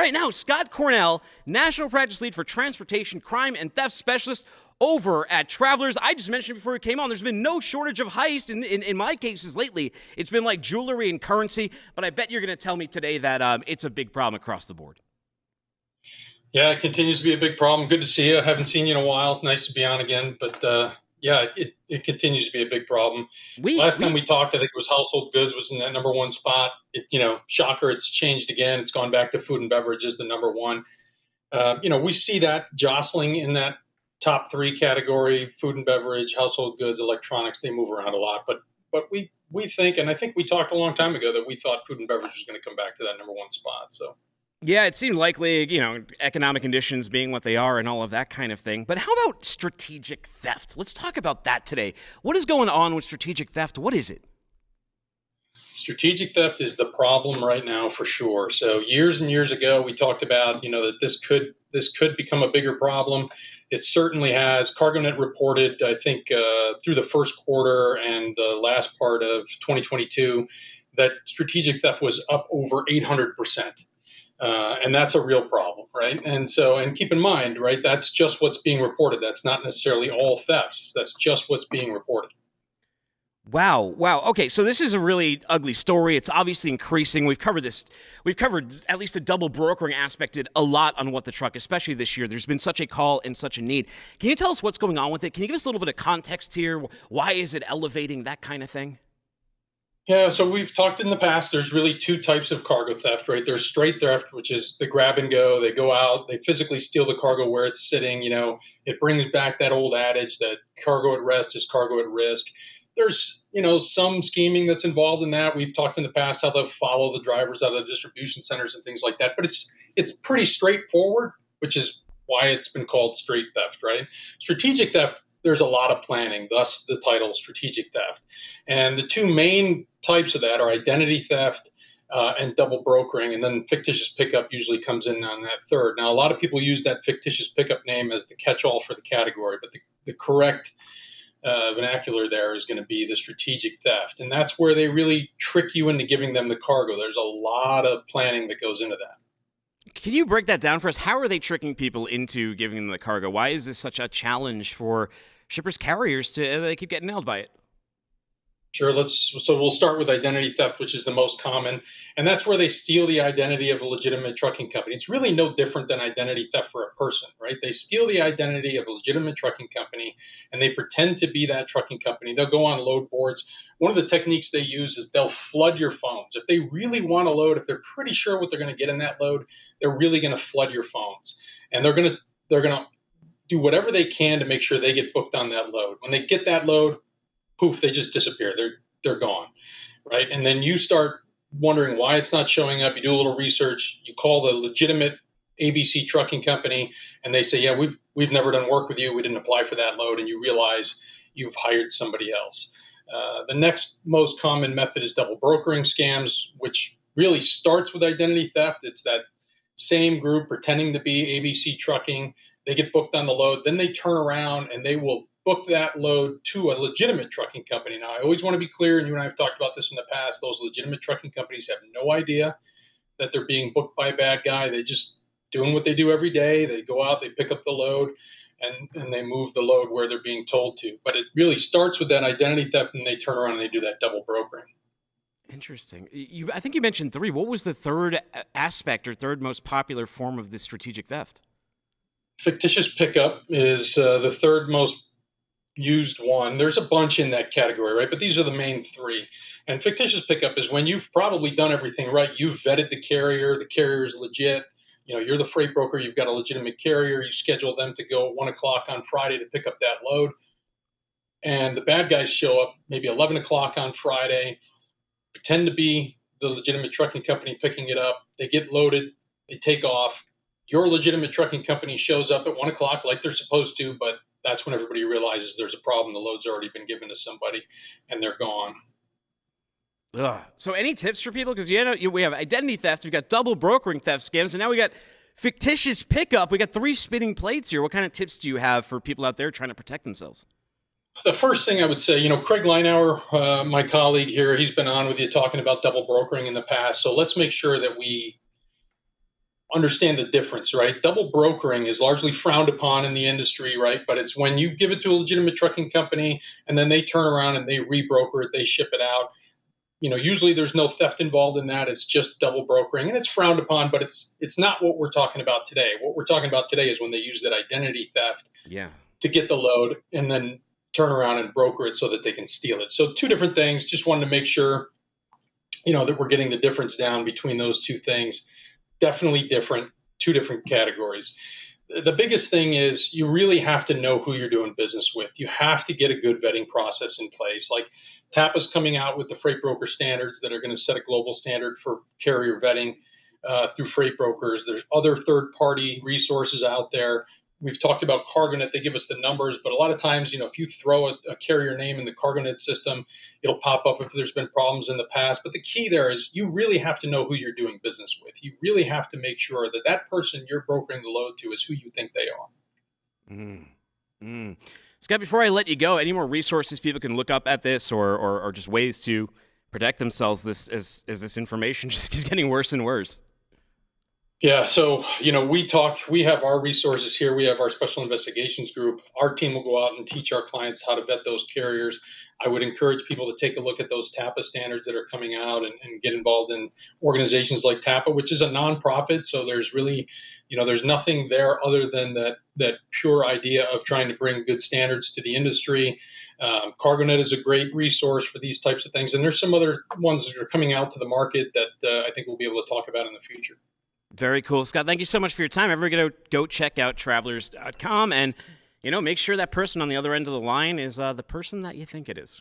right, now, Scott Cornell, National Practice Lead for Transportation Crime and Theft Specialist over at Travelers. I just mentioned before we came on, there's been no shortage of heist in my cases lately. It's been like jewelry and currency, but I bet you're going to tell me today that it's a big problem across the board. Yeah, it continues to be a big problem. Good to see you. I haven't seen you in a while. Nice to be on again. But yeah, it continues to be a big problem. We, Last time we we talked, I think it was household goods was in that number one spot. Shocker, it's changed again. It's gone back to food and beverage as the number one. We see that jostling in that top three category: food and beverage, household goods, electronics. They move around a lot, but we think, and I think we talked a long time ago that we thought food and beverage was going to come back to that number one spot. So. Yeah, it seemed likely, economic conditions being what they are and all of that kind of thing. But how about strategic theft? Let's talk about that today. What is going on with strategic theft? What is it? Strategic theft is the problem right now for sure. So years and years ago, we talked about, that this could become a bigger problem. It certainly has. CargoNet reported, I think, through the first quarter and the last part of 2022, that strategic theft was up over 800%. And that's a real problem, right? And keep in mind, right, that's just what's being reported. That's not necessarily all thefts. That's just what's being reported. Wow. Okay, so this is a really ugly story. It's obviously increasing. We've covered this. We've covered at least the double brokering aspect a lot on What the Truck, especially this year. There's been such a call and such a need. Can you tell us what's going on with it? Can you give us a little bit of context here? Why is it elevating, that kind of thing? Yeah, so we've talked in the past, there's really two types of cargo theft, right? There's straight theft, which is the grab and go. They go out, they physically steal the cargo where it's sitting. It brings back that old adage that cargo at rest is cargo at risk. There's, some scheming that's involved in that. We've talked in the past how they'll follow the drivers out of the distribution centers and things like that. But it's pretty straightforward, which is why it's been called straight theft, right? Strategic theft, there's a lot of planning, thus the title strategic theft. And the two main types of that are identity theft and double brokering. And then fictitious pickup usually comes in on that third. Now, a lot of people use that fictitious pickup name as the catch-all for the category, but the correct vernacular there is going to be the strategic theft. And that's where they really trick you into giving them the cargo. There's a lot of planning that goes into that. Can you break that down for us? How are they tricking people into giving them the cargo? Why is this such a challenge for shippers, carriers they keep getting nailed by it? Sure. So we'll start with identity theft, which is the most common, and that's where they steal the identity of a legitimate trucking company. It's really no different than identity theft for a person, right? They steal the identity of a legitimate trucking company, and they pretend to be that trucking company. They'll go on load boards. One of the techniques they use is they'll flood your phones. If they really want to load, if they're pretty sure what they're going to get in that load, they're really going to flood your phones, and they're going to do whatever they can to make sure they get booked on that load. When they get that load, poof, they just disappear. They're gone, right? And then you start wondering why it's not showing up. You do a little research. You call the legitimate ABC trucking company, and they say, yeah, we've never done work with you. We didn't apply for that load, and you realize you've hired somebody else. The next most common method is double brokering scams, which really starts with identity theft. It's that same group pretending to be ABC trucking. They get booked on the load. Then they turn around and they will book that load to a legitimate trucking company. Now, I always want to be clear, and you and I have talked about this in the past, those legitimate trucking companies have no idea that they're being booked by a bad guy. They just doing what they do every day. They go out, they pick up the load, and they move the load where they're being told to. But it really starts with that identity theft, and they turn around and they do that double brokering. Interesting. I think you mentioned three. What was the third aspect or third most popular form of this strategic theft? Fictitious pickup is the third most used one. There's a bunch in that category, right? But these are the main three. And fictitious pickup is when you've probably done everything right. You've vetted the carrier is legit. You're the freight broker. You've got a legitimate carrier. You schedule them to go at 1 o'clock on Friday to pick up that load. And the bad guys show up maybe 11 o'clock on Friday, pretend to be the legitimate trucking company picking it up. They get loaded. They take off. Your legitimate trucking company shows up at 1 o'clock like they're supposed to, but that's when everybody realizes there's a problem. The load's already been given to somebody, and they're gone. Ugh. So any tips for people? Because we have identity theft, we've got double brokering theft scams, and now we got fictitious pickup. We got three spinning plates here. What kind of tips do you have for people out there trying to protect themselves? The first thing I would say, Craig Leinauer, my colleague here, he's been on with you talking about double brokering in the past. So let's make sure that we understand the difference, right? Double brokering is largely frowned upon in the industry, right? But it's when you give it to a legitimate trucking company and then they turn around and they rebroker it, they ship it out. Usually there's no theft involved in that. It's just double brokering, and it's frowned upon. But it's not what we're talking about today. What we're talking about today is when they use that identity theft Yeah. to get the load and then turn around and broker it so that they can steal it. So two different things. Just wanted to make sure that we're getting the difference down between those two things. Definitely different, two different categories. The biggest thing is you really have to know who you're doing business with. You have to get a good vetting process in place. Like TAPA's coming out with the freight broker standards that are going to set a global standard for carrier vetting through freight brokers. There's other third-party resources out there. We've talked about CargoNet. They give us the numbers, but a lot of times, if you throw a carrier name in the CargoNet system, it'll pop up if there's been problems in the past. But the key there is you really have to know who you're doing business with. You really have to make sure that that person you're brokering the load to is who you think they are. Mm. Mm. Scott, before I let you go, any more resources people can look up at this, or just ways to protect themselves as this information just keeps getting worse and worse? Yeah, so we have our resources here. We have our special investigations group. Our team will go out and teach our clients how to vet those carriers. I would encourage people to take a look at those TAPA standards that are coming out and get involved in organizations like TAPA, which is a nonprofit. So there's really, there's nothing there other than that pure idea of trying to bring good standards to the industry. CargoNet is a great resource for these types of things, and there's some other ones that are coming out to the market that I think we'll be able to talk about in the future. Very cool. Scott, thank you so much for your time. Everybody go check out travelers.com and, make sure that person on the other end of the line is the person that you think it is.